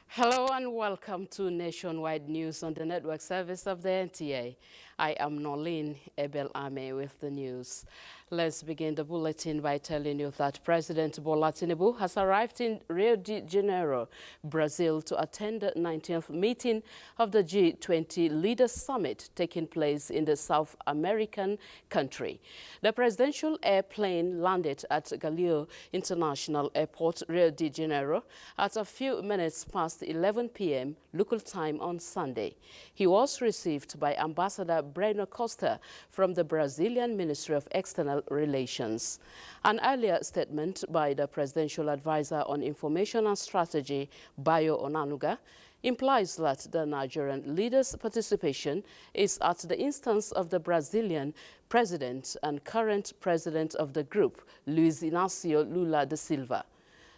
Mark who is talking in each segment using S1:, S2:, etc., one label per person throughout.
S1: Hello and welcome to Nationwide News on the network service of the NTA. I am Nolene Ebel-Ame with the news. Let's begin the bulletin by telling you that President Bola Tinubu has arrived in Rio de Janeiro, Brazil, to attend the 19th meeting of the G20 Leaders Summit taking place in the South American country. The presidential airplane landed at Galeão International Airport, Rio de Janeiro, at a few minutes past 11 p.m. local time on Sunday. He was received by Ambassador Breno Costa from the Brazilian Ministry of External Relations. An earlier statement by the Presidential Advisor on Information and Strategy, Bayo Onanuga, implies that the Nigerian leader's participation is at the instance of the Brazilian president and current president of the group, Luiz Inácio Lula da Silva.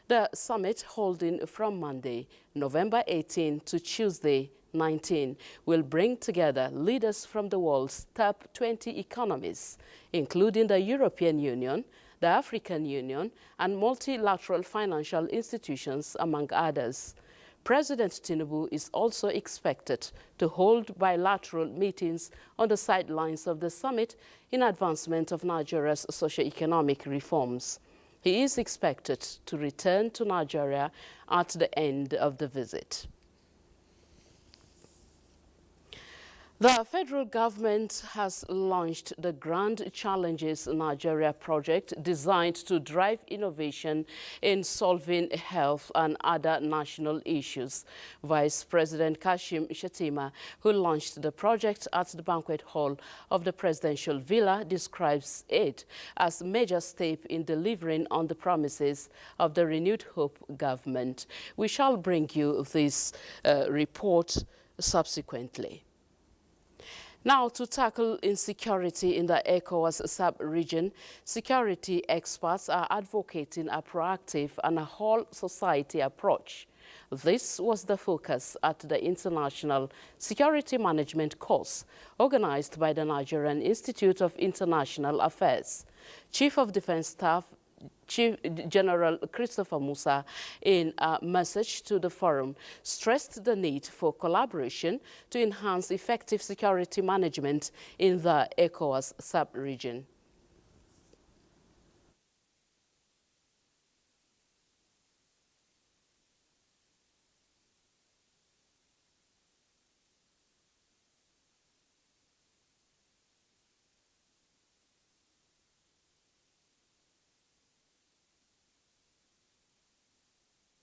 S1: The summit, holding from Monday, November 18 to Tuesday, 19, will bring together leaders from the world's top 20 economies, including the European Union, the African Union, and multilateral financial institutions, among others. President Tinubu is also expected to hold bilateral meetings on the sidelines of the summit in advancement of Nigeria's socio-economic reforms. He is expected to return to Nigeria at the end of the visit. The federal government has launched the Grand Challenges Nigeria project designed to drive innovation in solving health and other national issues. Vice President Kashim Shettima, who launched the project at the banquet hall of the presidential villa, describes it as a major step in delivering on the promises of the Renewed Hope government. We shall bring you this report subsequently. Now, to tackle insecurity in the ECOWAS sub-region, security experts are advocating a proactive and a whole-society approach. This was the focus at the International Security Management course organized by the Nigerian Institute of International Affairs. Chief of Defense Staff Chief General Christopher Musa, in a message to the forum, stressed the need for collaboration to enhance effective security management in the ECOWAS sub-region.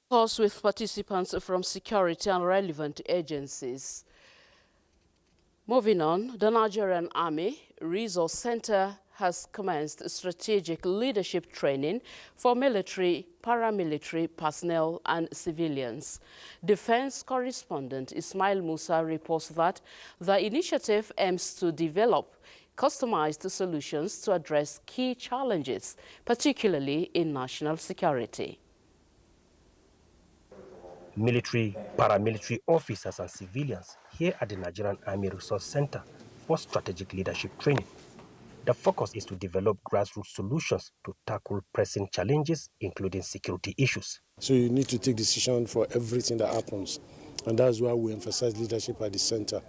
S1: Course with participants from security and relevant agencies. Moving on, the Nigerian Army Resource Center has commenced strategic leadership training for military, paramilitary personnel and civilians. Defense correspondent Ismail Musa reports that the initiative aims to develop customized solutions to address key challenges, particularly in national security.
S2: Military, paramilitary officers and civilians here at the Nigerian Army Resource Center for strategic leadership training. The focus is to develop grassroots solutions to tackle pressing challenges, including security issues.
S3: So you need to take decisions for everything that happens. And that's why we emphasize leadership at the center.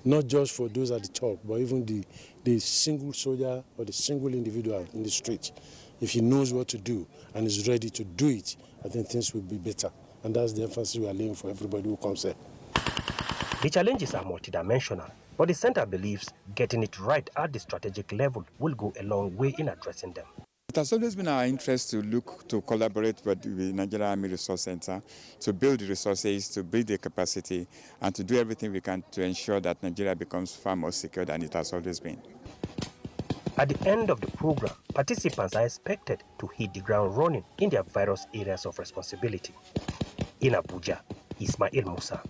S3: Not just for those at the top, but even the single soldier or the single individual in the street. If he knows what to do and is ready to do it, I think things will be better. And that's the emphasis we are laying for everybody who comes here.
S2: The challenges are multidimensional. But the center believes getting it right at the strategic level will go a long way in addressing them.
S4: It has always been our interest to look to collaborate with the Nigerian Army Resource Center to build the resources, to build the capacity, and to do everything we can to ensure that Nigeria becomes far more secure than it has always been.
S2: At the end of the program, participants are expected to hit the ground running in their various areas of responsibility. In Abuja, Ismail Musa.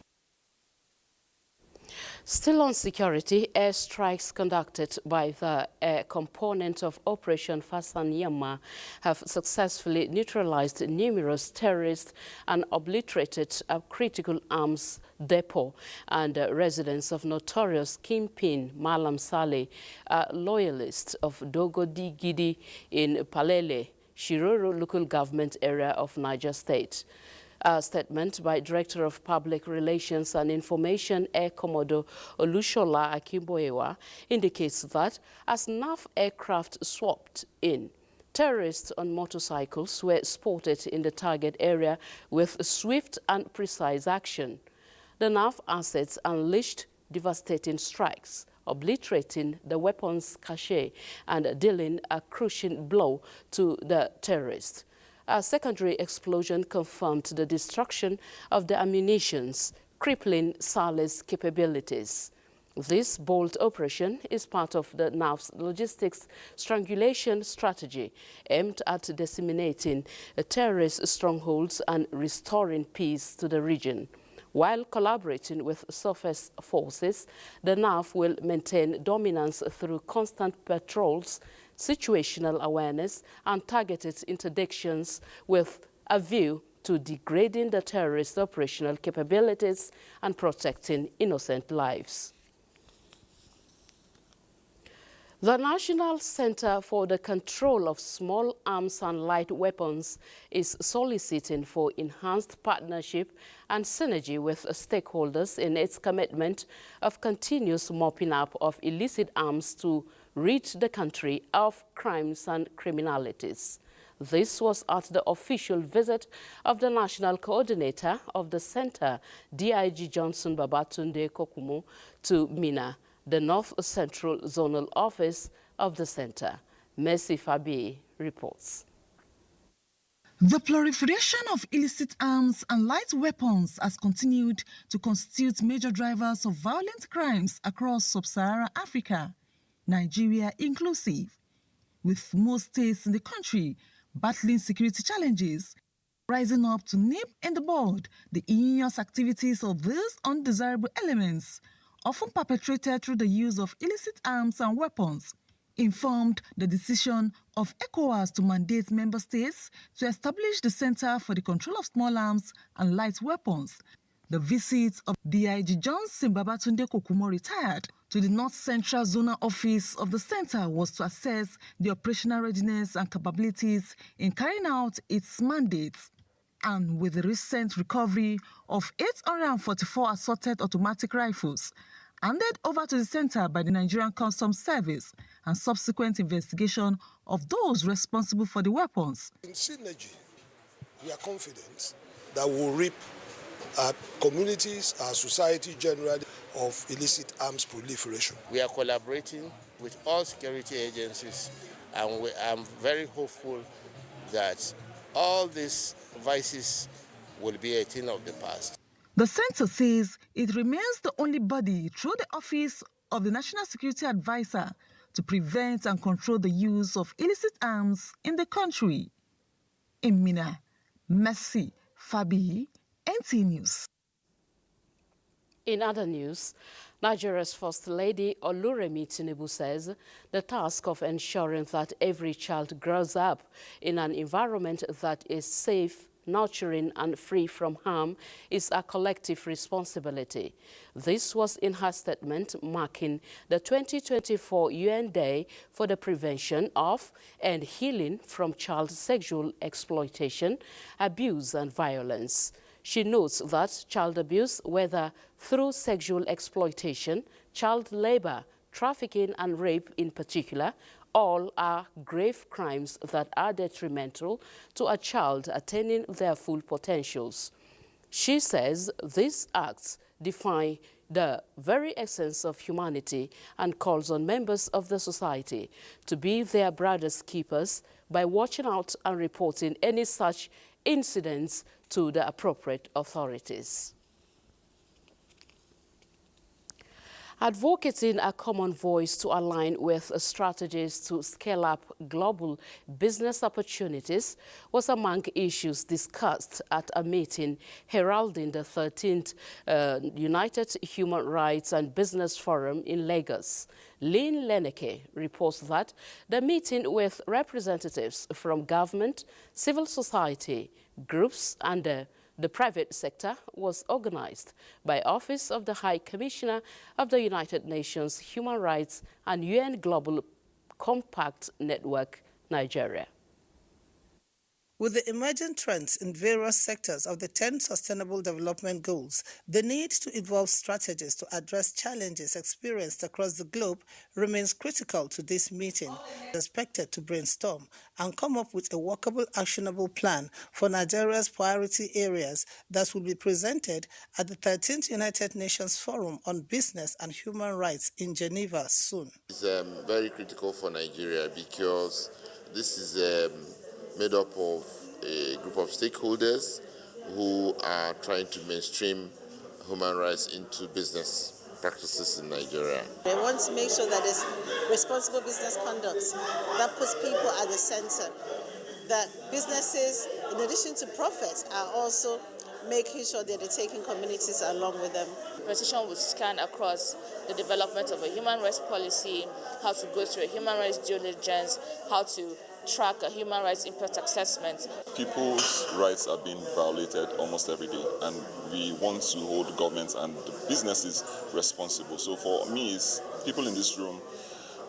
S1: Still on security, airstrikes conducted by the air component of Operation Fasan Yamma have successfully neutralized numerous terrorists and obliterated a critical arms depot and residents of notorious kingpin Malam Saleh, a loyalist of Dogodi Gidi in Palele, Shiroro local government area of Niger State. A statement by Director of Public Relations and Information, Air Commodore Olushola Akimboewa, indicates that as NAF aircraft swapped in, terrorists on motorcycles were spotted in the target area with swift and precise action. The NAF assets unleashed devastating strikes, obliterating the weapons cache and dealing a crushing blow to the terrorists. A secondary explosion confirmed the destruction of the ammunitions, crippling Saleh's capabilities. This bold operation is part of the NAF's logistics strangulation strategy aimed at disseminating terrorist strongholds and restoring peace to the region. While collaborating with surface forces, the NAF will maintain dominance through constant patrols, situational awareness, and targeted interdictions with a view to degrading the terrorist operational capabilities and protecting innocent lives. The National Center for the Control of Small Arms and Light Weapons is soliciting for enhanced partnership and synergy with stakeholders in its commitment of continuous mopping up of illicit arms to rid the country of crimes and criminalities. This was at the official visit of the National Coordinator of the Center, DIG Johnson Babatunde Kokumo, to Mina, the North Central Zonal Office of the Center. Mercy Fabi reports.
S5: The proliferation of illicit arms and light weapons has continued to constitute major drivers of violent crimes across sub-Saharan Africa, Nigeria inclusive, with most states in the country battling security challenges, rising up to nip in the bud the heinous activities of these undesirable elements, often perpetrated through the use of illicit arms and weapons, informed the decision of ECOWAS to mandate member states to establish the Center for the Control of Small Arms and Light Weapons. The visit of DIG Johnson Babatunde Kokumo retired to the North Central Zonal Office of the Center was to assess the operational readiness and capabilities in carrying out its mandates. And with the recent recovery of 844 assorted automatic rifles handed over to the center by the Nigerian Customs Service and subsequent investigation of those responsible for the weapons.
S3: In synergy, we are confident that we'll reap our communities, our society generally, of illicit arms proliferation.
S6: We are collaborating with all security agencies, and I'm very hopeful that all these vices will be a thing of the past.
S5: The center says it remains the only body through the Office of the National Security Advisor to prevent and control the use of illicit arms in the country. In Mina, Mercy Fabi, NTA News.
S1: In other news, Nigeria's First Lady Oluremi Tinubu says the task of ensuring that every child grows up in an environment that is safe, nurturing and free from harm is a collective responsibility. This was in her statement marking the 2024 UN Day for the Prevention of and Healing from Child Sexual Exploitation, Abuse and Violence. She notes that child abuse, whether through sexual exploitation, child labor, trafficking and rape in particular, all are grave crimes that are detrimental to a child attaining their full potentials. She says these acts defy the very essence of humanity and calls on members of the society to be their brother's keepers by watching out and reporting any such incidents to the appropriate authorities. Advocating a common voice to align with strategies to scale up global business opportunities was among issues discussed at a meeting heralding the 13th United Human Rights and Business Forum in Lagos. Lynn Leneke reports that the meeting with representatives from government, civil society, groups and the private sector was organized by Office of the High Commissioner of the United Nations Human Rights and UN Global Compact Network, Nigeria.
S7: With the emerging trends in various sectors of the 10 Sustainable Development Goals, the need to evolve strategies to address challenges experienced across the globe remains critical to this meeting. Expected to brainstorm and come up with a workable, actionable plan for Nigeria's priority areas that will be presented at the 13th United Nations Forum on Business and Human Rights in Geneva soon.
S6: It's very critical for Nigeria because this is made up of a group of stakeholders who are trying to mainstream human rights into business practices in Nigeria.
S8: They want to make sure that there's responsible business conduct that puts people at the center, that businesses, in addition to profit, are also making sure that they're taking communities along with them.
S9: The presentation will scan across the development of a human rights policy, how to go through a human rights due diligence, how to track a human rights impact assessment.
S10: People's rights are being violated almost every day, and we want to hold governments and the businesses responsible. So for me, it's people in this room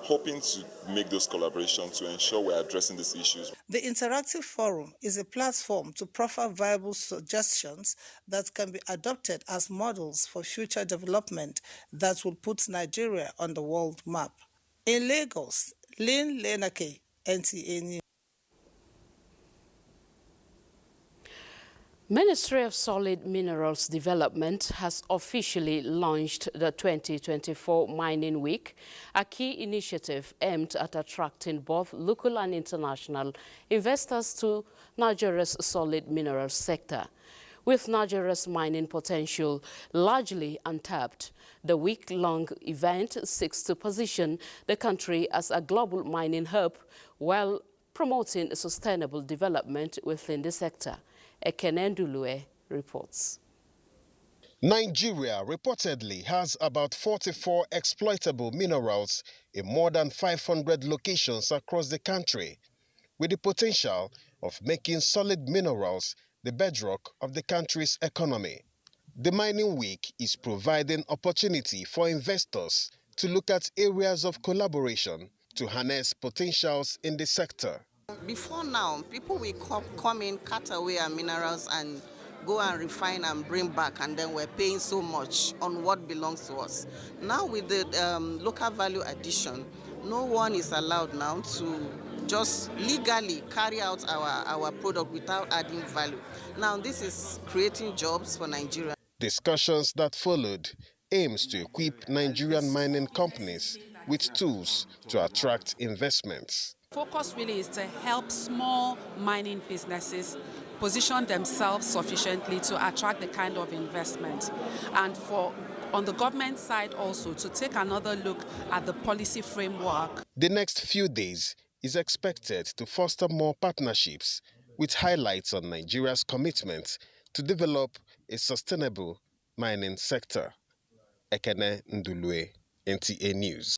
S10: hoping to make those collaborations to ensure we're addressing these issues.
S7: The Interactive Forum is a platform to proffer viable suggestions that can be adopted as models for future development that will put Nigeria on the world map. In Lagos, Lynn Leneke, NTA News.
S1: Ministry of Solid Minerals Development has officially launched the 2024 Mining Week, a key initiative aimed at attracting both local and international investors to Nigeria's solid minerals sector. With Nigeria's mining potential largely untapped, the week-long event seeks to position the country as a global mining hub while promoting sustainable development within the sector. Ekene Ndulue reports.
S11: Nigeria reportedly has about 44 exploitable minerals in more than 500 locations across the country, with the potential of making solid minerals the bedrock of the country's economy. The Mining Week is providing opportunity for investors to look at areas of collaboration to harness potentials in the sector.
S12: Before now, people will come in, cut away our minerals and go and refine and bring back, and then we're paying so much on what belongs to us. Now with the local value addition, no one is allowed now to just legally carry out our product without adding value. Now this is creating jobs for Nigeria.
S11: Discussions that followed aims to equip Nigerian mining companies with tools to attract investments.
S13: Focus really is to help small mining businesses position themselves sufficiently to attract the kind of investment, and on the government side also to take another look at the policy framework.
S11: The next few days is expected to foster more partnerships with highlights on Nigeria's commitment to develop a sustainable mining sector. Ekene Ndulue, NTA News.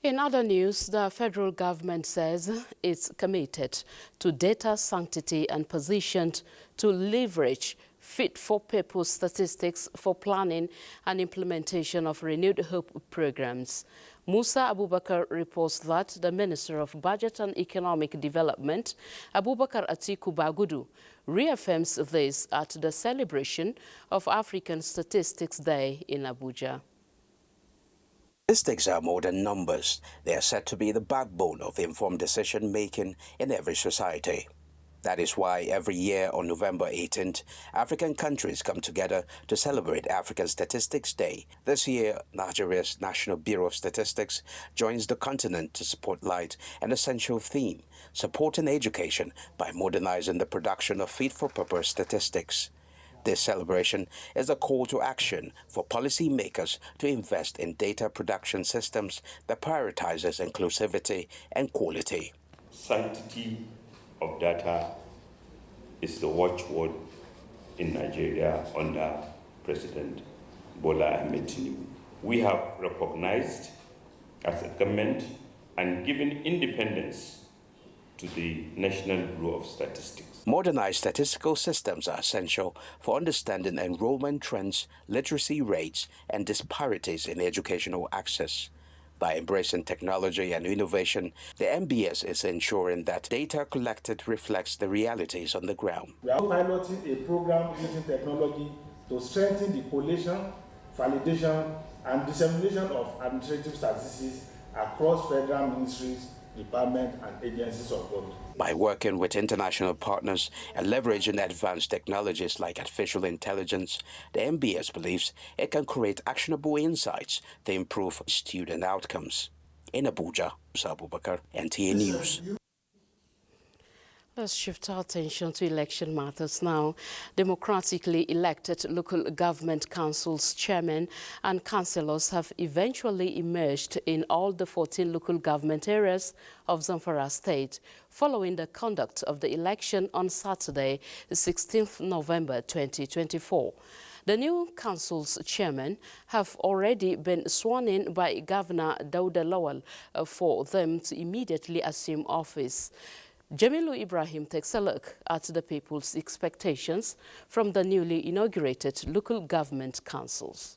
S1: In other news, the federal government says it's committed to data sanctity and positioned to leverage fit-for-purpose statistics for planning and implementation of renewed hope programs. Musa Abubakar reports that the Minister of Budget and Economic Development, Abubakar Atiku Bagudu, reaffirms this at the celebration of African Statistics Day in Abuja.
S14: Statistics are more than numbers. They are said to be the backbone of informed decision-making in every society. That is why every year on November 18th, African countries come together to celebrate African Statistics Day. This year, Nigeria's National Bureau of Statistics joins the continent to spotlight an essential theme, supporting education by modernizing the production of fit-for-purpose statistics. This celebration is a call to action for policymakers to invest in data production systems that prioritizes inclusivity and quality.
S15: Sanctity of data is the watchword in Nigeria under President Bola Ahmed Tinubu. We have recognized as a government and given independence to the National Bureau of Statistics.
S14: Modernized statistical systems are essential for understanding enrollment trends, literacy rates, and disparities in educational access. By embracing technology and innovation, the MBS is ensuring that data collected reflects the realities on the ground.
S16: We are piloting a program using technology to strengthen the collation, validation, and dissemination of administrative statistics across federal ministries, departments, and agencies of government.
S14: By working with international partners and leveraging advanced technologies like artificial intelligence, the MBS believes it can create actionable insights to improve student outcomes. In Abuja, Abubakar, NTA News.
S1: Let's shift our attention to election matters now. Democratically elected local government councils chairmen and councillors have eventually emerged in all the 14 local government areas of Zamfara state, following the conduct of the election on Saturday, the 16th November 2024. The new council's chairmen have already been sworn in by Governor Dauda Lawal for them to immediately assume office. Jamilu Ibrahim takes a look at the people's expectations from the newly inaugurated local government councils.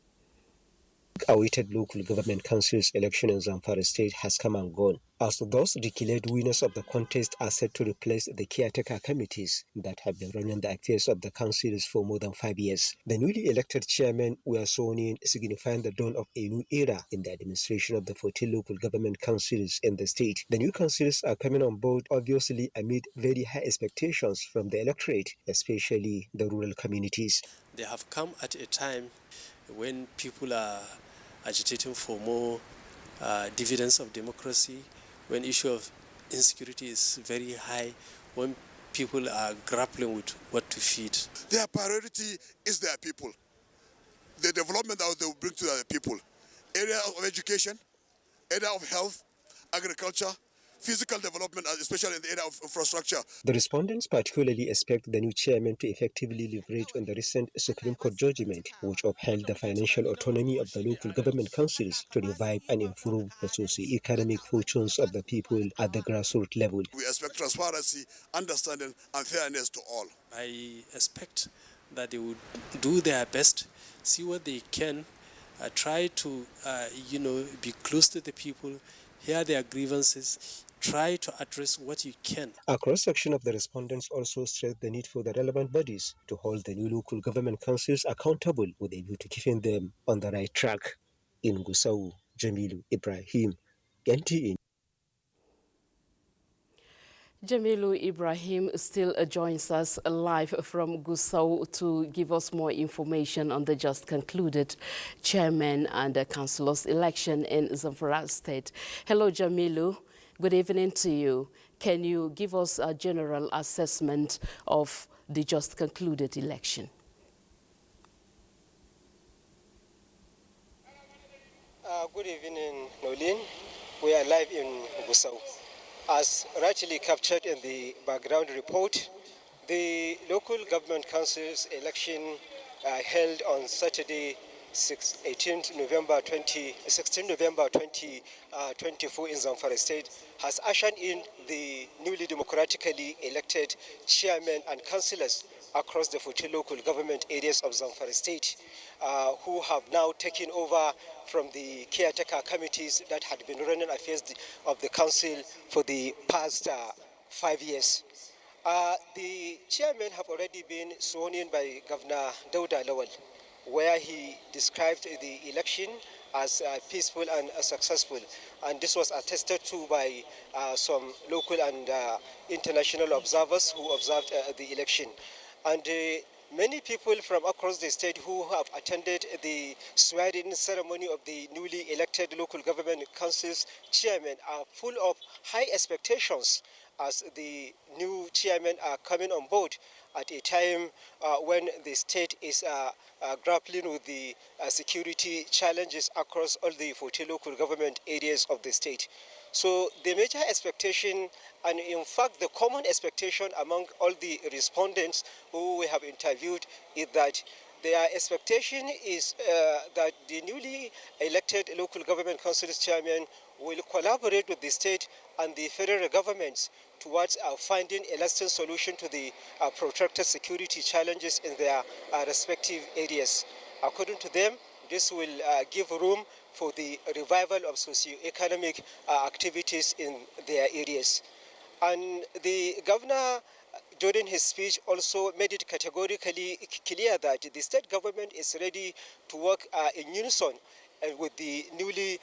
S2: Awaited local government councils election in Zamfara state has come and gone, as those declared winners of the contest are set to replace the caretaker committees that have been running the affairs of the councils for more than 5 years. The newly elected chairmen were sworn in, signifying the dawn of a new era in the administration of the 14 local government councils in the state. The new councils are coming on board, obviously, amid very high expectations from the electorate, especially the rural communities.
S17: They have come at a time when people are agitating for more dividends of democracy, when issue of insecurity is very high, when people are grappling with what to feed.
S18: Their priority is their people, the development that they will bring to their people. Area of education, area of health, agriculture, physical development, especially in the area of infrastructure.
S2: The respondents particularly expect the new chairman to effectively leverage on the recent Supreme Court judgment, which upheld the financial autonomy of the local government councils to revive and improve the socio-economic fortunes of the people at the grassroots level.
S18: We expect transparency, understanding, and fairness to all.
S17: I expect that they would do their best, see what they can, try to, be close to the people, hear their grievances, try to address what you can.
S2: A cross-section of the respondents also stressed the need for the relevant bodies to hold the new local government councils accountable with a view to keeping them on the right track. In Gusau, Jamilu Ibrahim, NTA.
S1: Jamilu Ibrahim still joins us live from Gusau to give us more information on the just concluded chairman and councillors election in Zamfara state. Hello, Jamilu. Good evening to you. Can you give us a general assessment of the just concluded election?
S19: Good evening, Nolin. We are live in Gusau. As rightly captured in the background report, the local government council's election held on Saturday, 16 November 2024 in Zamfara State has ushered in the newly democratically elected chairmen and councillors across the 14 local government areas of Zamfara State, who have now taken over from the caretaker committees that had been running affairs of the council for the past 5 years. The chairmen have already been sworn in by Governor Dauda Lawal, where he described the election as peaceful and successful. And this was attested to by some local and international observers who observed the election. And many people from across the state who have attended the swearing ceremony of the newly elected local government council's chairman are full of high expectations as the new chairmen are coming on board at a time when the state is grappling with the security challenges across all the 40 local government areas of the state. So the major expectation, and in fact the common expectation among all the respondents who we have interviewed, is that their expectation is that the newly elected local government council's chairman will collaborate with the state and the federal governments towards finding a lasting solution to the protracted security challenges in their respective areas. According to them, this will give room for the revival of socio-economic activities in their areas. And the governor, during his speech, also made it categorically clear that the state government is ready to work in unison with the newly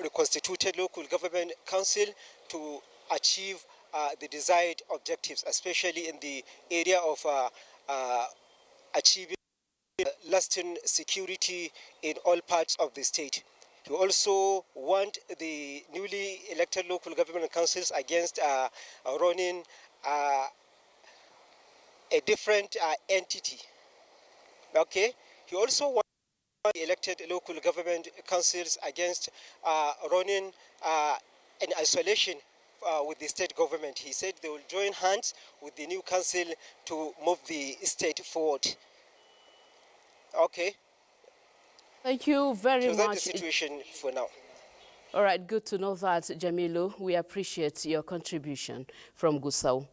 S19: reconstituted local government council to achieve the desired objectives, especially in the area of achieving lasting security in all parts of the state. We also want the newly elected local government councils against running a different entity. Okay. He also wants the elected local government councils against running in isolation with the state government. He said they will join hands with the new council to move the state forward. Okay.
S1: Thank you very much.
S19: That's the situation for now.
S1: All right, good to know that, Jamilu. We appreciate your contribution from Gusau.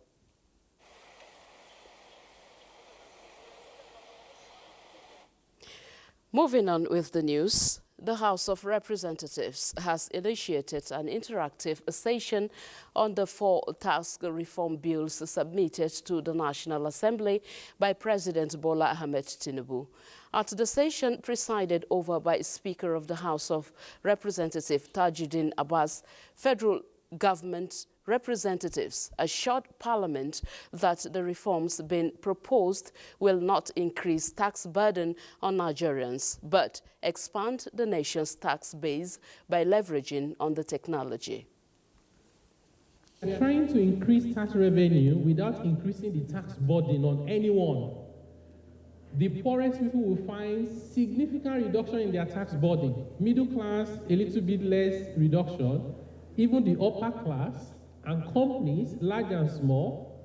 S1: Moving on with the news, the House of Representatives has initiated an interactive session on the 4 tax reform bills submitted to the National Assembly by President Bola Ahmed Tinubu. At the session presided over by Speaker of the House of Representatives Tajuddin Abbas, federal government representatives assured Parliament that the reforms being proposed will not increase tax burden on Nigerians, but expand the nation's tax base by leveraging on the technology.
S20: We're trying to increase tax revenue without increasing the tax burden on anyone. The poorest people will find significant reduction in their tax burden. Middle class, a little bit less reduction. Even the upper class and companies, large and small,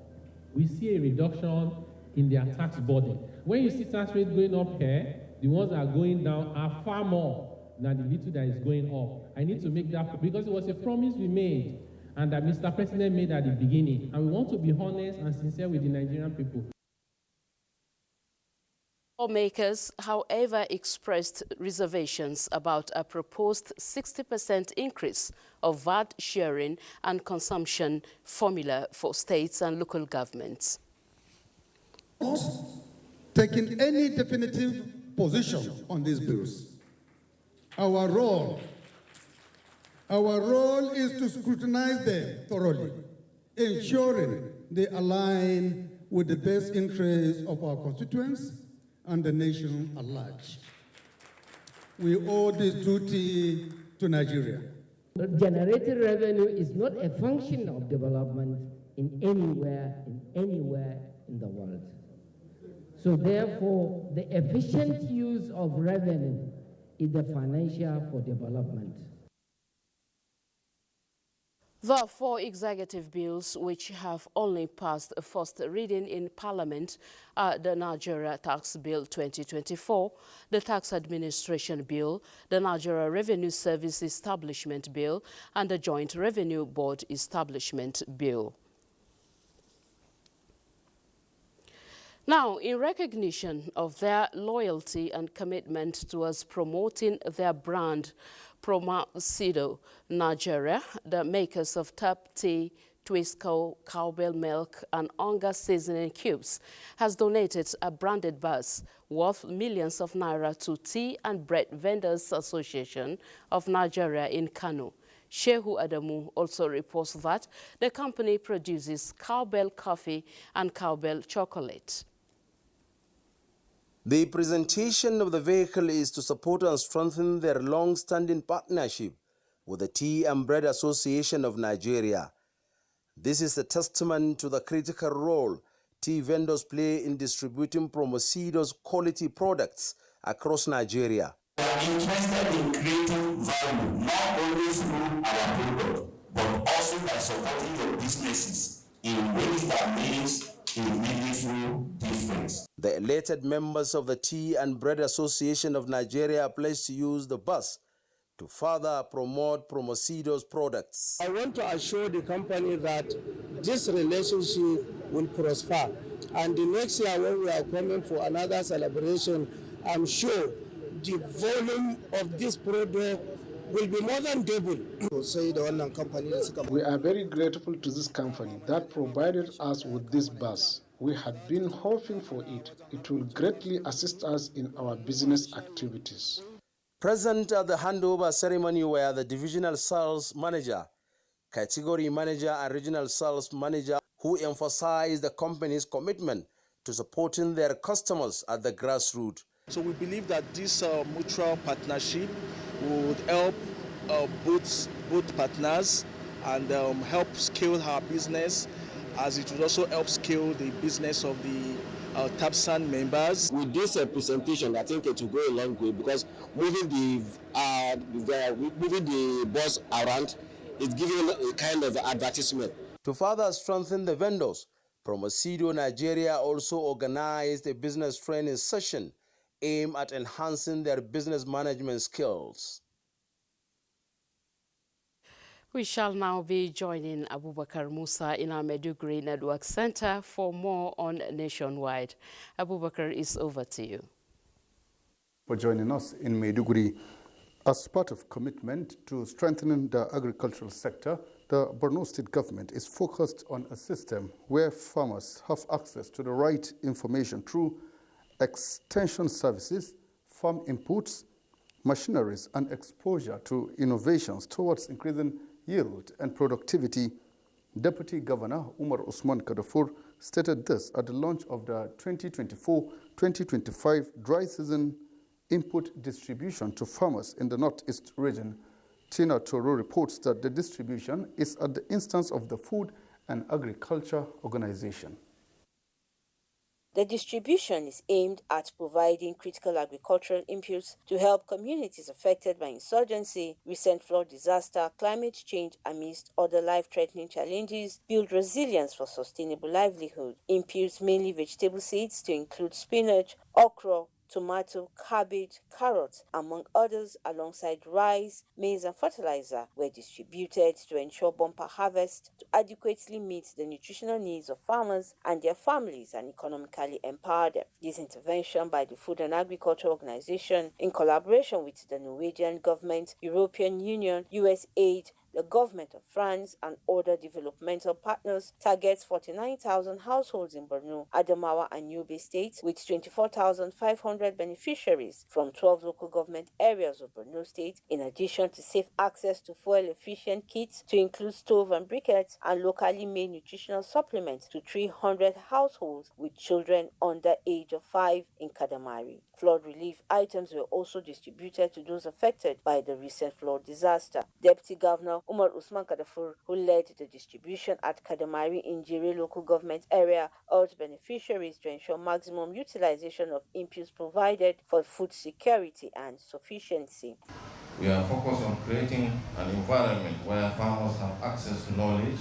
S20: we see a reduction in their tax burden. When you see tax rate going up here, the ones that are going down are far more than the little that is going up. I need to make that, because it was a promise we made and that Mr. President made at the beginning. And we want to be honest and sincere with the Nigerian people.
S1: Lawmakers, however, expressed reservations about a proposed 60% increase of VAT sharing and consumption formula for states and local governments.
S21: Not taking any definitive position on these bills. Our role is to scrutinize them thoroughly, ensuring they align with the best interests of our constituents and the nation at large. We owe this duty to Nigeria.
S22: Generated revenue is not a function of development anywhere in the world. So therefore, the efficient use of revenue is the financial for development.
S1: The 4 executive bills which have only passed a first reading in Parliament are the Nigeria Tax Bill 2024, the Tax Administration Bill, the Nigeria Revenue Service Establishment Bill, and the Joint Revenue Board Establishment Bill. Now, in recognition of their loyalty and commitment towards promoting their brand, Promasido Nigeria, the makers of Top Tea Twisco cowbell milk and Onga seasoning cubes, has donated a branded bus worth millions of naira to Tea and Bread Vendors Association of Nigeria in Kano. Shehu Adamu also reports that the company produces cowbell coffee and cowbell chocolate.
S3: The presentation of the vehicle is to support and strengthen their long-standing partnership with the Tea and Bread Association of Nigeria. This is a testament to the critical role tea vendors play in distributing Promosido's quality products across Nigeria.
S4: We are interested in creating value, not only through our product, but also by supporting your businesses in ways that makes a meaningful difference.
S3: The elated members of the Tea and Bread Association of Nigeria pledged to use the bus to further promote Promosido's products.
S23: I want to assure the company that this relationship will prosper, and the next year when we are coming for another celebration, I'm sure the volume of this product will be more than double.
S24: We are very grateful to this company that provided us with this bus. We had been hoping for it. It will greatly assist us in our business activities.
S3: Present at the handover ceremony were the divisional sales manager, category manager, and regional sales manager, who emphasized the company's commitment to supporting their customers at the grassroots.
S25: So we believe that this mutual partnership would help both partners and help scale our business, as it would also help scale the business of the TAPSAN members.
S23: With this presentation, I think it will go a long way, because moving the bus around is giving a kind of advertisement.
S3: To further strengthen the vendors, Promosido Nigeria also organized a business training session aimed at enhancing their business management skills.
S1: We shall now be joining Abubakar Musa in our Maiduguri Network Center for more on Nationwide. Abubakar, is over to you.
S26: For joining us in Maiduguri. As part of commitment to strengthening the agricultural sector, the Borno State government is focused on a system where farmers have access to the right information through extension services, farm inputs, machineries, and exposure to innovations towards increasing yield and productivity. Deputy Governor Umar Usman Kadafur stated this at the launch of the 2024-2025 dry season input distribution to farmers in the Northeast region. Tina Toro reports that the distribution is at the instance of the Food and Agriculture Organization.
S27: The distribution is aimed at providing critical agricultural inputs to help communities affected by insurgency, recent flood disaster, climate change, amidst other life-threatening challenges, build resilience for sustainable livelihood. Inputs, mainly vegetable seeds, to include spinach, okra, tomato, cabbage, carrots, among others, alongside rice, maize, and fertilizer, were distributed to ensure bumper harvest to adequately meet the nutritional needs of farmers and their families and economically empower them. This intervention by the Food and Agriculture Organization, in collaboration with the Norwegian government, European Union, USAID, the government of France, and other developmental partners, targets 49,000 households in Borno, Adamawa, and Yobe states, with 24,500 beneficiaries from 12 local government areas of Borno State, in addition to safe access to fuel-efficient kits to include stove and briquettes and locally made nutritional supplements to 300 households with children under age of 5 in Kadamari. Flood relief items were also distributed to those affected by the recent flood disaster. Deputy Governor Umar Usman Kadafur, who led the distribution at Kadamari in Jere local government area, urged beneficiaries to ensure maximum utilization of inputs provided for food security and sufficiency.
S28: We are focused on creating an environment where farmers have access to knowledge,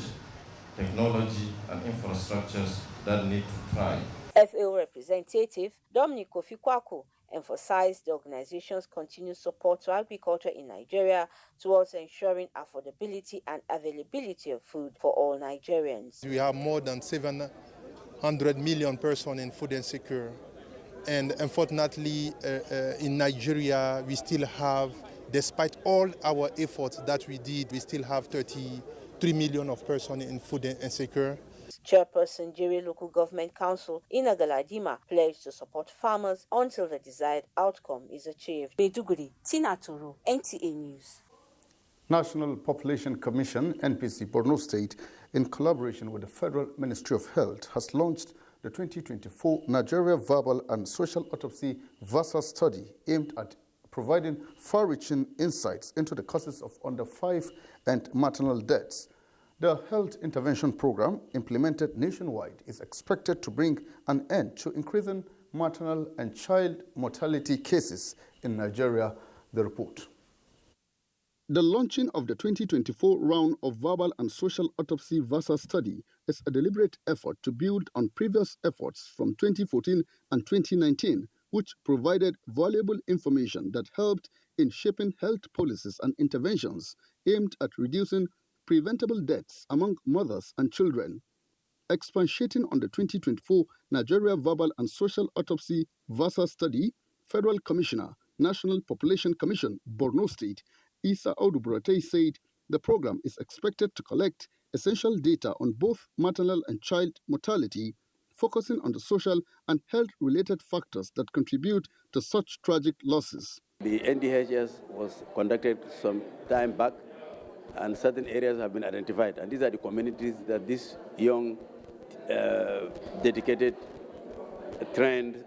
S28: technology, and infrastructures that need to thrive.
S27: FAO representative Dominic Kofi Kwaku emphasized the organization's continued support to agriculture in Nigeria towards ensuring affordability and availability of food for all Nigerians.
S29: We have more than 700 million persons in food insecure. And unfortunately, in Nigeria, we still have, despite all our efforts that we did, we still have 30 3 million of persons in food insecure.
S27: Chairperson Jere Local Government Council Ina Galadima pledged to support farmers until the desired outcome is achieved. Maiduguri, Tina Toro, NTA News.
S26: National Population Commission, NPC, Borno State, in collaboration with the Federal Ministry of Health, has launched the 2024 Nigeria Verbal and Social Autopsy VASA study aimed at providing far-reaching insights into the causes of under 5 and maternal deaths. The health intervention program, implemented nationwide, is expected to bring an end to increasing maternal and child mortality cases in Nigeria, the report. The launching of the 2024 round of Verbal and Social Autopsy VASA study is a deliberate effort to build on previous efforts from 2014 and 2019, which provided valuable information that helped in shaping health policies and interventions aimed at reducing preventable deaths among mothers and children. Expatiating on the 2024 Nigeria Verbal and Social Autopsy VASA study, Federal Commissioner, National Population Commission, Borno State, Isa Audu said the program is expected to collect essential data on both maternal and child mortality, focusing on the social and health-related factors that contribute to such tragic losses.
S5: The NDHS was conducted some time back, and certain areas have been identified. And these are the communities that this young, dedicated, trained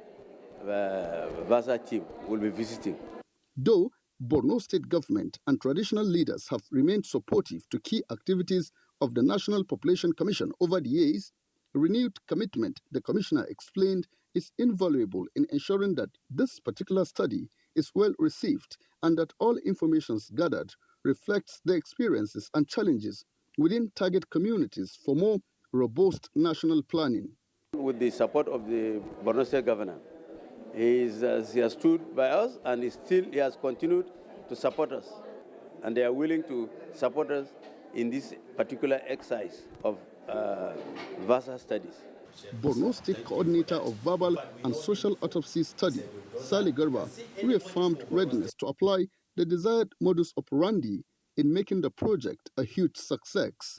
S5: VASA team will be visiting.
S26: Though Borno State government and traditional leaders have remained supportive to key activities of the National Population Commission over the years, renewed commitment, the Commissioner explained, is invaluable in ensuring that this particular study is well received and that all information gathered reflects the experiences and challenges within target communities for more robust national planning.
S5: With the support of the Borno State governor, he has stood by us, and he has continued to support us. And they are willing to support us in this particular exercise of VASA studies.
S26: Borno State Coordinator of Verbal and Social Autopsy Study, Sali Garba, reaffirmed readiness to apply the desired modus operandi in making the project a huge success.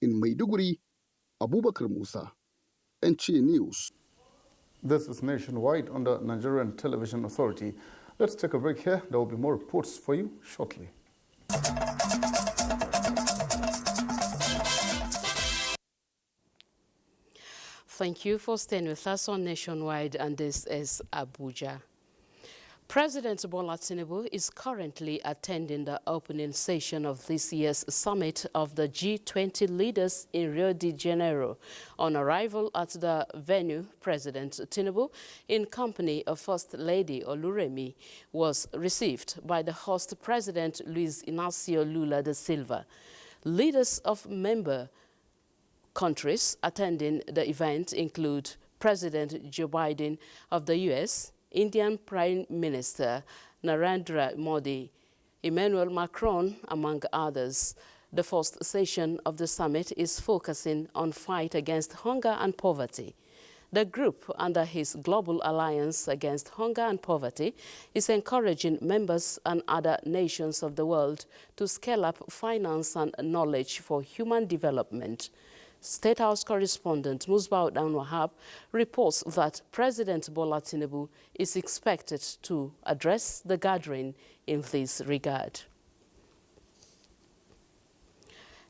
S26: In Maiduguri, Abubakar Musa, NTA News. This is nationwide on the Nigerian Television Authority. Let's take a break here. There will be more reports for you shortly.
S1: Thank you for staying with us on Nationwide, and this is Abuja. President Bola Tinubu is currently attending the opening session of this year's summit of the G20 leaders in Rio de Janeiro. On arrival at the venue, President Tinubu, in company of First Lady Oluremi, was received by the host President Luis Inacio Lula da Silva. Leaders of member countries attending the event include President Joe Biden of the U.S., Indian Prime Minister Narendra Modi, Emmanuel Macron, among others. The first session of the summit is focusing on fight against hunger and poverty. The group, under his Global Alliance Against Hunger and Poverty, is encouraging members and other nations of the world to scale up finance and knowledge for human development. State House correspondent Musbao Dan Wahab reports that President Bola Tinubu is expected to address the gathering in this regard.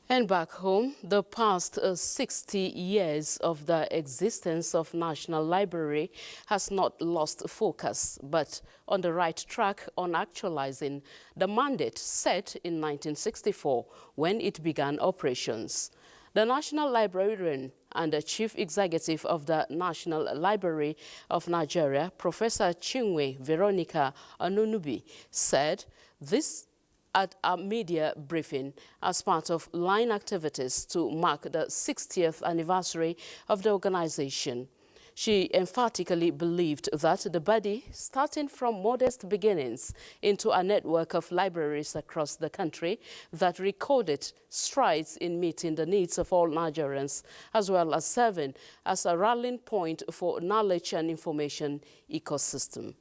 S1: And back home, the past 60 years of the existence of National Library has not lost focus, but on the right track on actualizing the mandate set in 1964 when it began operations. The National Librarian and the Chief Executive of the National Library of Nigeria, Professor Chinwe Veronica Anunubi, said this at a media briefing as part of line activities to mark the 60th anniversary of the organization. She emphatically believed that the body, starting from modest beginnings into a network of libraries across the country that recorded strides in meeting the needs of all Nigerians, as well as serving as a rallying point for knowledge and information ecosystem.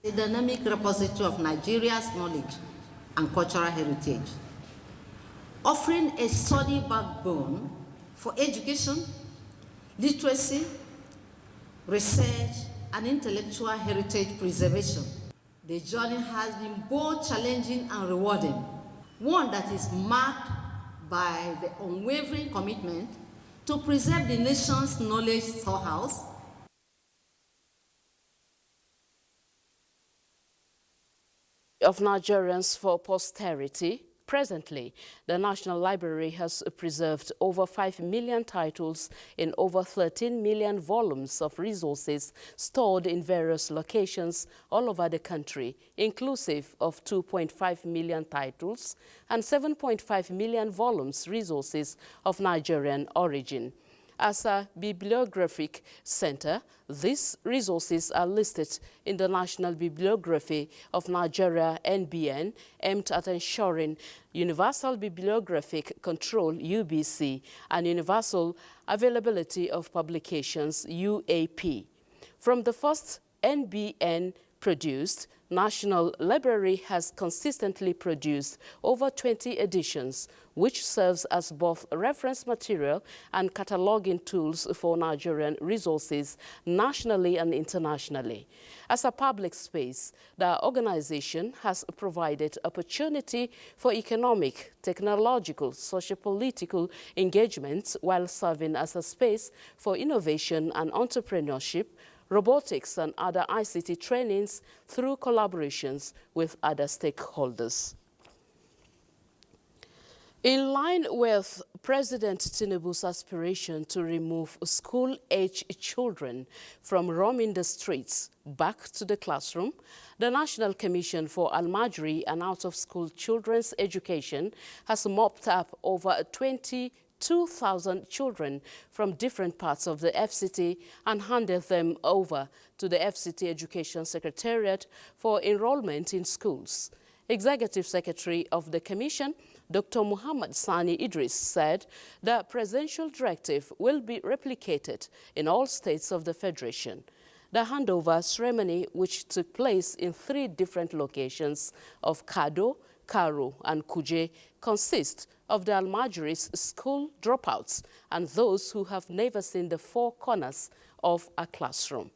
S6: The dynamic repository of Nigeria's knowledge and cultural heritage. offering a solid backbone for education, literacy, research, and intellectual heritage preservation. The journey has been both challenging and rewarding, one that is marked by the unwavering commitment to preserve the nation's knowledge storehouse
S1: of Nigerians for posterity. Presently, the National Library has preserved over 5 million titles in over 13 million volumes of resources stored in various locations all over the country, inclusive of 2.5 million titles and 7.5 million volumes resources of Nigerian origin. As a bibliographic center, these resources are listed in the National Bibliography of Nigeria (NBN), aimed at ensuring universal bibliographic control (UBC) and universal availability of publications (UAP). From the first NBN produced, National Library has consistently produced over 20 editions, which serves as both reference material and cataloging tools for Nigerian resources nationally and internationally. As a public space, the organization has provided opportunity for economic, technological, socio-political engagements while serving as a space for innovation and entrepreneurship, robotics and other ICT trainings through collaborations with other stakeholders. In line with President Tinubu's aspiration to remove school-age children from roaming the streets back to the classroom, the National Commission for Almajiri and Out-of-School Children's Education has mopped up over 22,000 children from different parts of the FCT and handed them over to the FCT Education Secretariat for enrollment in schools. Executive Secretary of the Commission, Dr. Muhammad Sani Idris, said the presidential directive will be replicated in all states of the Federation. The handover ceremony, which took place in 3 different locations of Kado, Karo, and Kuje, consists of the Almajiri's school dropouts and those who have never seen the 4 corners of a classroom.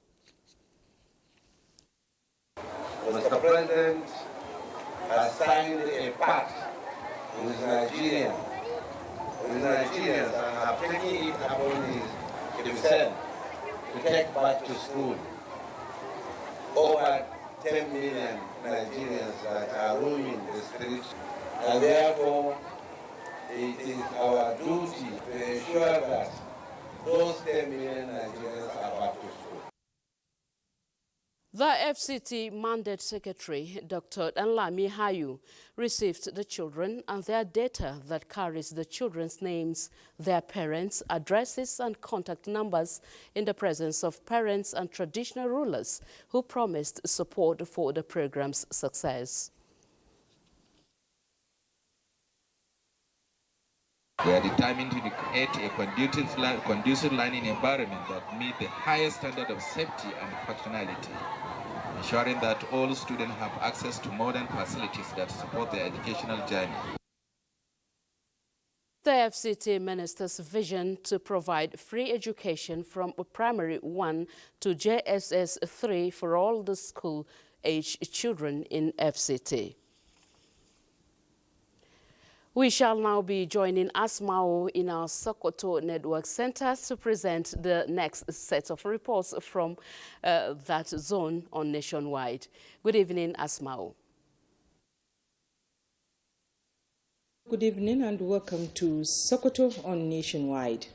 S7: Mr. President has signed a pact with Nigerians and have taken it upon himself to take back to school over 10 million Nigerians that are roaming the streets, and therefore it is our duty to ensure that those 10 million Nigerians are back to school.
S1: The FCT Mandate Secretary, Dr. Nlami Hayu, received the children and their data that carries the children's names, their parents, addresses and contact numbers in the presence of parents and traditional rulers who promised support for the program's success.
S8: We are determined to create a conducive learning environment that meets the highest standard of safety and functionality, ensuring that all students have access to modern facilities that support their educational journey.
S1: The FCT Minister's vision to provide free education from primary 1 to JSS 3 for all the school-aged children in FCT. We shall now be joining Asmao in our Sokoto Network Center to present the next set of reports from that zone on Nationwide. Good evening, Asmao.
S9: Good evening and welcome to Sokoto on Nationwide.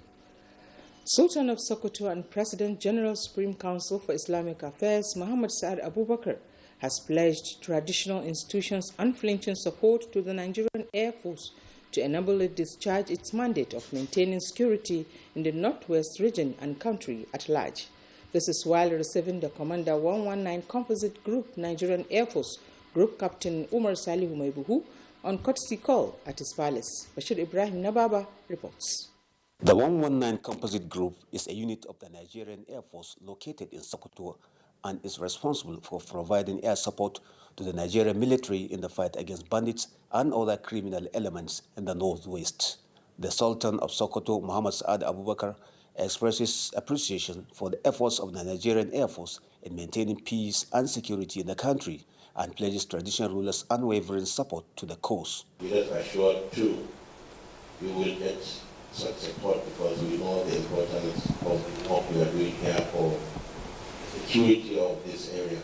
S9: Sultan of Sokoto and President General Supreme Council for Islamic Affairs, Muhammad Saad Abubakar, has pledged traditional institutions unflinching support to the Nigerian Air Force to enable it discharge its mandate of maintaining security in the Northwest region and country at large. This is while receiving the Commander 119 Composite Group Nigerian Air Force Group Captain Umar Salihu Maibuhu on courtesy call at his palace. Bashir Ibrahim Nababa reports.
S10: The 119 Composite Group is a unit of the Nigerian Air Force located in Sokoto and is responsible for providing air support to the Nigerian military in the fight against bandits and other criminal elements in the northwest. The Sultan of Sokoto, Muhammad Saad Abubakar, expresses appreciation for the efforts of the Nigerian Air Force in maintaining peace and security in the country and pledges traditional rulers unwavering support to the cause.
S11: We are assured too, you will get such support because we know the importance of what we are doing here for security of this area.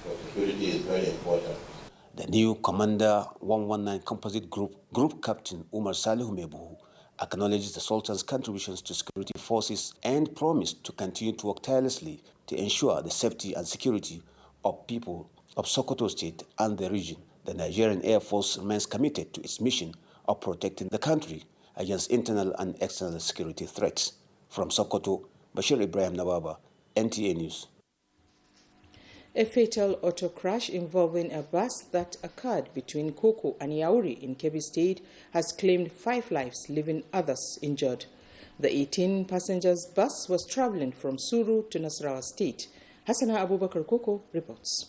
S11: So security is very important.
S10: The new Commander 119 Composite Group Captain Umar Salihu Mebuhu acknowledges the Sultan's contributions to security forces and promised to continue to work tirelessly to ensure the safety and security of people of Sokoto State and the region. The Nigerian Air Force remains committed to its mission of protecting the country against internal and external security threats. From Sokoto, Bashir Ibrahim Nawaba, NTA News.
S9: A fatal auto crash involving a bus that occurred between Koko and Yauri in Kebbi State has claimed 5 lives, leaving others injured. The 18-passengers bus was traveling from Suru to Nasarawa State. Hassana Abubakar Koko reports.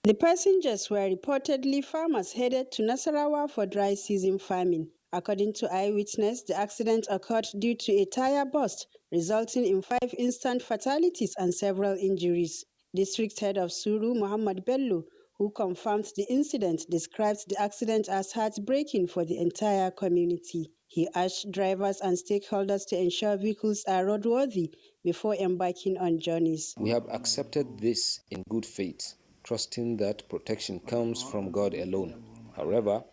S12: The passengers were reportedly farmers headed to Nasarawa for dry season farming. According to eyewitness, the accident occurred due to a tire burst, resulting in 5 instant fatalities and several injuries. District Head of Suru, Muhammad Bello, who confirmed the incident, described the accident as heartbreaking for the entire community. He urged drivers and stakeholders to ensure vehicles are roadworthy before embarking on journeys.
S13: We have accepted this in good faith, trusting that protection comes from God alone. However,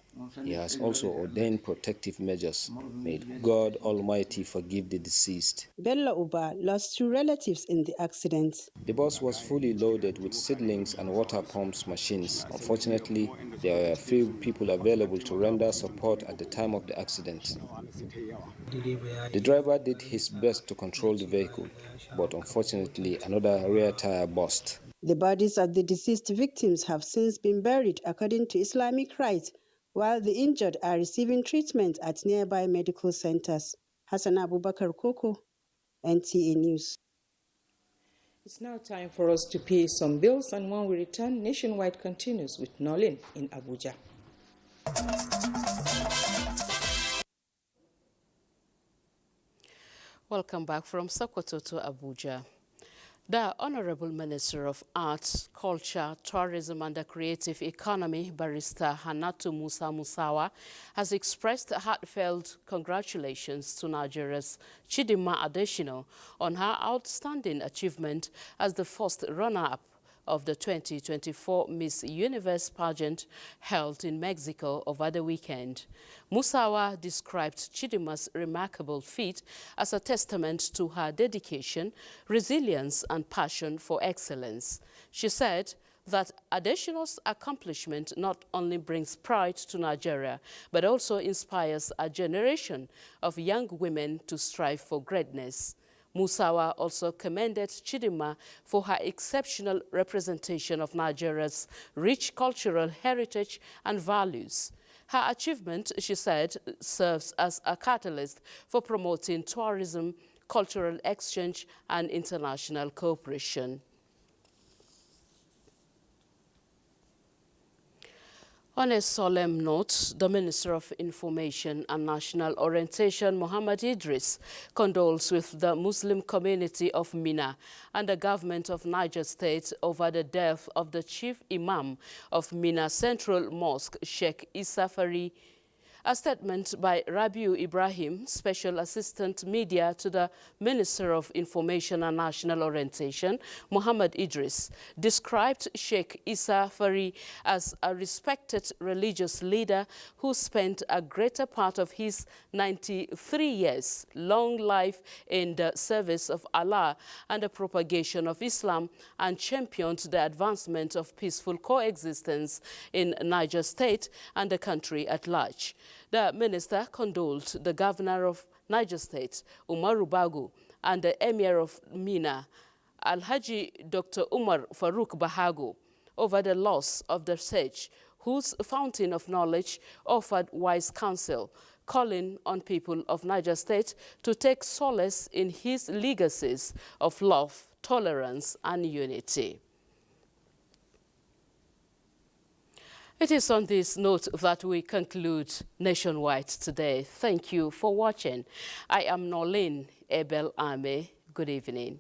S13: He has also ordained protective measures. May God Almighty forgive the deceased.
S12: Bello Uba lost 2 relatives in the accident.
S13: The bus was fully loaded with seedlings and water pumps machines. Unfortunately, there were few people available to render support at the time of the accident. The driver did his best to control the vehicle, but unfortunately another rear tire burst.
S12: The bodies of the deceased victims have since been buried according to Islamic rites, while the injured are receiving treatment at nearby medical centers. Hassan Abubakar Koko, NTA News.
S9: It's now time for us to pay some bills, and when we return, Nationwide continues with Nolin in Abuja.
S1: Welcome back from Sokoto to Abuja. The Honorable Minister of Arts, Culture, Tourism and the Creative Economy, Barrister Hannatu Musa Musawa, has expressed heartfelt congratulations to Nigeria's Chidinma Adesina on her outstanding achievement as the first runner-up of the 2024 Miss Universe pageant held in Mexico over the weekend. Musawa described Chidinma's remarkable feat as a testament to her dedication, resilience, and passion for excellence. She said that Adesina's accomplishment not only brings pride to Nigeria, but also inspires a generation of young women to strive for greatness. Musawa also commended Chidinma for her exceptional representation of Nigeria's rich cultural heritage and values. Her achievement, she said, serves as a catalyst for promoting tourism, cultural exchange, and international cooperation. On a solemn note, the Minister of Information and National Orientation, Muhammad Idris, condoles with the Muslim community of Mina and the government of Niger State over the death of the chief imam of Mina Central Mosque, Sheikh Issa Fari. A statement by Rabiu Ibrahim, Special Assistant Media to the Minister of Information and National Orientation, Muhammad Idris, described Sheikh Issa Fari as a respected religious leader who spent a greater part of his 93 years long life in the service of Allah and the propagation of Islam, and championed the advancement of peaceful coexistence in Niger State and the country at large. The minister condoled the governor of Niger State, Umaru Bago, and the emir of Mina, Alhaji Dr. Umar Farouk Bahago, over the loss of the sage, whose fountain of knowledge offered wise counsel, calling on people of Niger State to take solace in his legacies of love, tolerance, and unity. It is on this note that we conclude Nationwide today. Thank you for watching. I am Nolin Ebel Ame. Good evening.